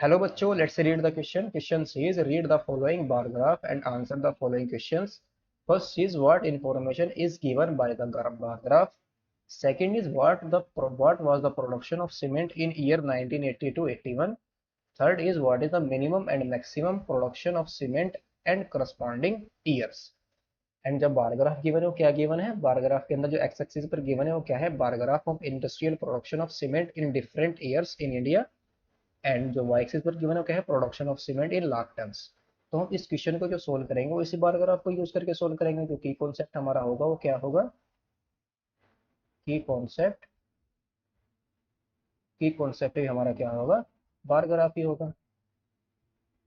Hello बच्चों, let's read the question. Question says read the following bar graph and answer the following questions. First is what information is given by the bar graph. Second is what was the production of cement in year 1980 to 81. Third is what is the minimum and maximum production of cement and corresponding years. And जब bar graph given है वो क्या given है, bar graph के अंदर जो x axis पर given है वो क्या है, bar graph of industrial production of cement in different years in India. And जो वाई एक्सिस पर गिवन है क्या है, production of cement in lakh tons. तो हम इस क्वेश्चन को जो सोल्व करेंगे वो इसी बार ग्राफ को यूज करके सोल्व करेंगे। जो की कॉन्सेप्ट हमारा होगा वो क्या होगा, की कॉन्सेप्ट की कॉन्सेप्ट ही हमारा क्या होगा, बार ग्राफ ही होगा,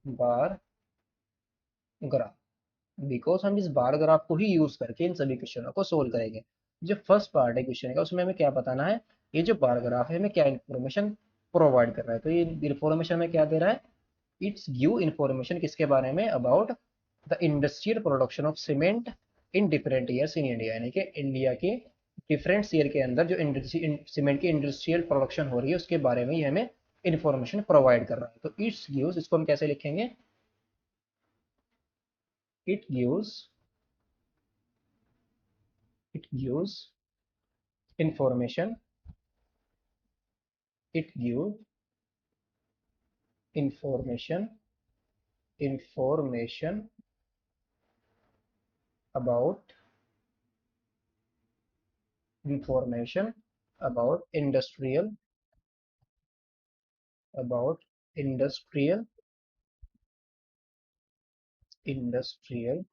बार ग्राफ। बिकॉज हम इस बार ग्राफ को ही यूज करके इन सभी क्वेश्चनों को सोल्व करेंगे। जो फर्स्ट पार्ट है क्वेश्चन का उसमें हमें क्या बताना है, ये जो बार ग्राफ है हमें क्या इन्फॉर्मेशन प्रोवाइड कर रहा है। तो ये इन्फॉर्मेशन में क्या दे रहा है, इट्स गिव इन्फॉर्मेशन किसके बारे में, about the industrial production of cement in different years in India, यानी कि इंडिया के डिफरेंट ईयर के अंदर जो सीमेंट की इंडस्ट्रियल प्रोडक्शन हो रही है उसके बारे में ये हमें इन्फॉर्मेशन प्रोवाइड कर रहा है। तो इट्स गिव्स, इसको हम कैसे लिखेंगे, it gives it gives information, it give information about information about about industrial industrial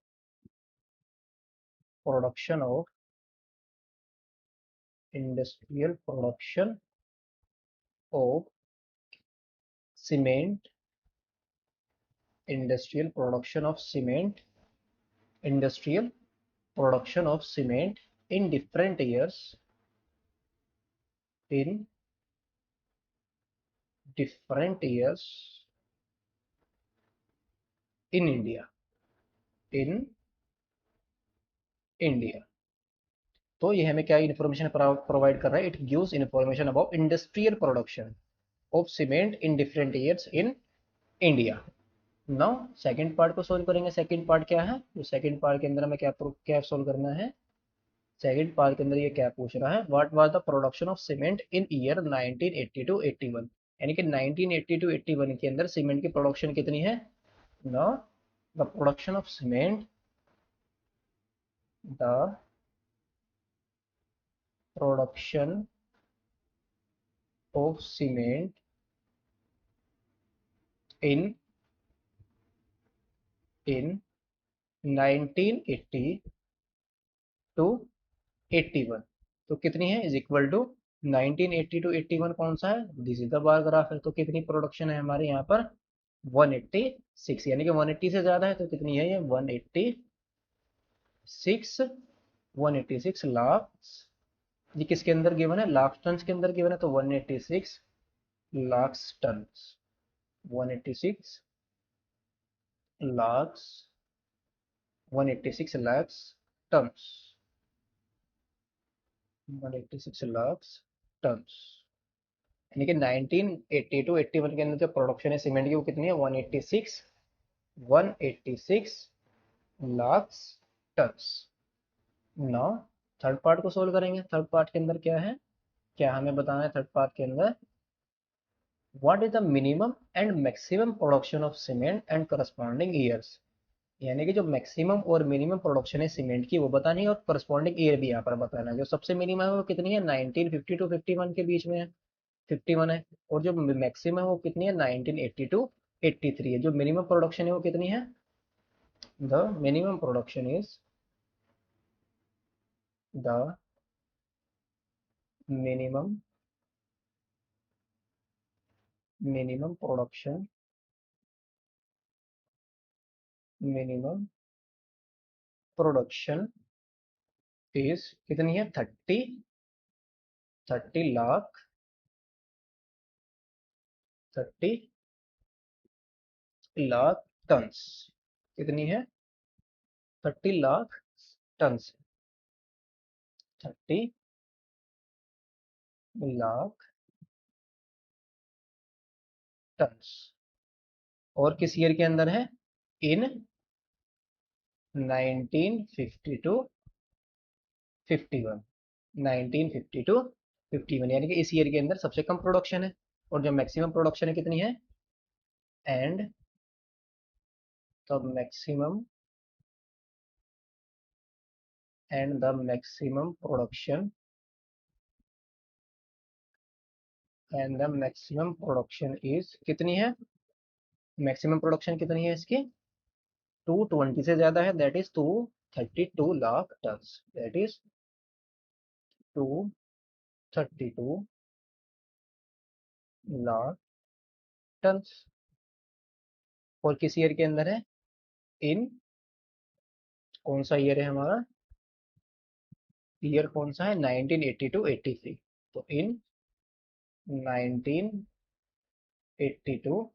production of industrial production of cement industrial production of cement industrial production of cement in different years in different years in in India। तो ये हमें क्या information provide कर रहा है, it gives information about industrial production of cement in different years in India. Now second part को solve करेंगे। Second part क्या है, तो सेकंड पार्ट के अंदर हमें क्या सोल्व करना है, सेकंड पार्ट के अंदर ये क्या पूछ रहा है, what was the production of cement in year 1980 to 81, यानी कि 1980 टू 81 के अंदर सीमेंट की प्रोडक्शन कितनी है। Now the production of cement, the production of cement in in 1980 to 81, तो कितनी है, इज इक्वल टू 1980 टू 81 कौन सा है, this is the bar graph है। तो कितनी प्रोडक्शन है हमारे यहाँ पर 186, यानी कि 180 से ज्यादा है, तो कितनी है ये 186, 186 लाख। ये किसके अंदर गिवन है, लाख टन के अंदर गिवन है, तो 186 lakh ton, 186 lakh, 186 lakh ton, 186 lakh ton, यानी कि 1980 टू 81 के अंदर जो प्रोडक्शन है सीमेंट की वो कितनी है, 186 lakh tons. Now third part को सोल्व करेंगे। थर्ड पार्ट के अंदर क्या है, क्या हमें बताना है थर्ड पार्ट के अंदर, what is the minimum and maximum production of cement and corresponding years, यानी कि जो मैक्सिमम और मिनिमम प्रोडक्शन है सीमेंट की वो बतानी है और करस्पॉन्डिंग ईयर भी यहाँ पर बताना है। जो सबसे मिनिमम है वो कितनी है, 1950 टू 51 के बीच में है, 51 है। और जो मैक्सिमम है वो कितनी है, 1980 टू 83 है। जो मिनिमम प्रोडक्शन है वो कितनी है, the minimum production is the minimum minimum production minimum production is कितनी है, 30 लाख, 30 लाख टन्स। कितनी है, 30 लाख टन्स, 30 लाख टन्स। और किस ईयर के अंदर है? इन 1950 to 51। 1950 to 51 यानी कि इस ईयर के अंदर सबसे कम प्रोडक्शन है। और जो मैक्सिमम प्रोडक्शन है कितनी है? And the maximum and the maximum production and the maximum production is कितनी है? मैक्सिमम प्रोडक्शन कितनी है इसकी? 220 से ज्यादा है, that is 232 lakh ton. That is 232 lakh ton. और किस ईयर के अंदर है? इन कौन सा ईयर है हमारा? ईयर कौन सा है? 1980 टू 83। तो इन 1980 टू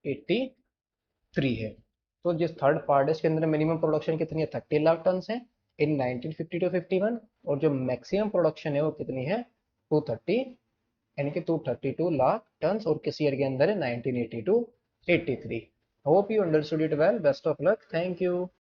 83 है। तो जिस थर्ड पार्ट है इसके अंदर मिनिमम प्रोडक्शन कितनी है? 30 लाख टन है इन 1950 टू 51। और जो मैक्सिमम प्रोडक्शन है वो कितनी है? 230, यानी कि 232 लाख टन। और किस ईयर के अंदर है? 1980 to 83। Hope you understood it well. Best of luck. Thank you.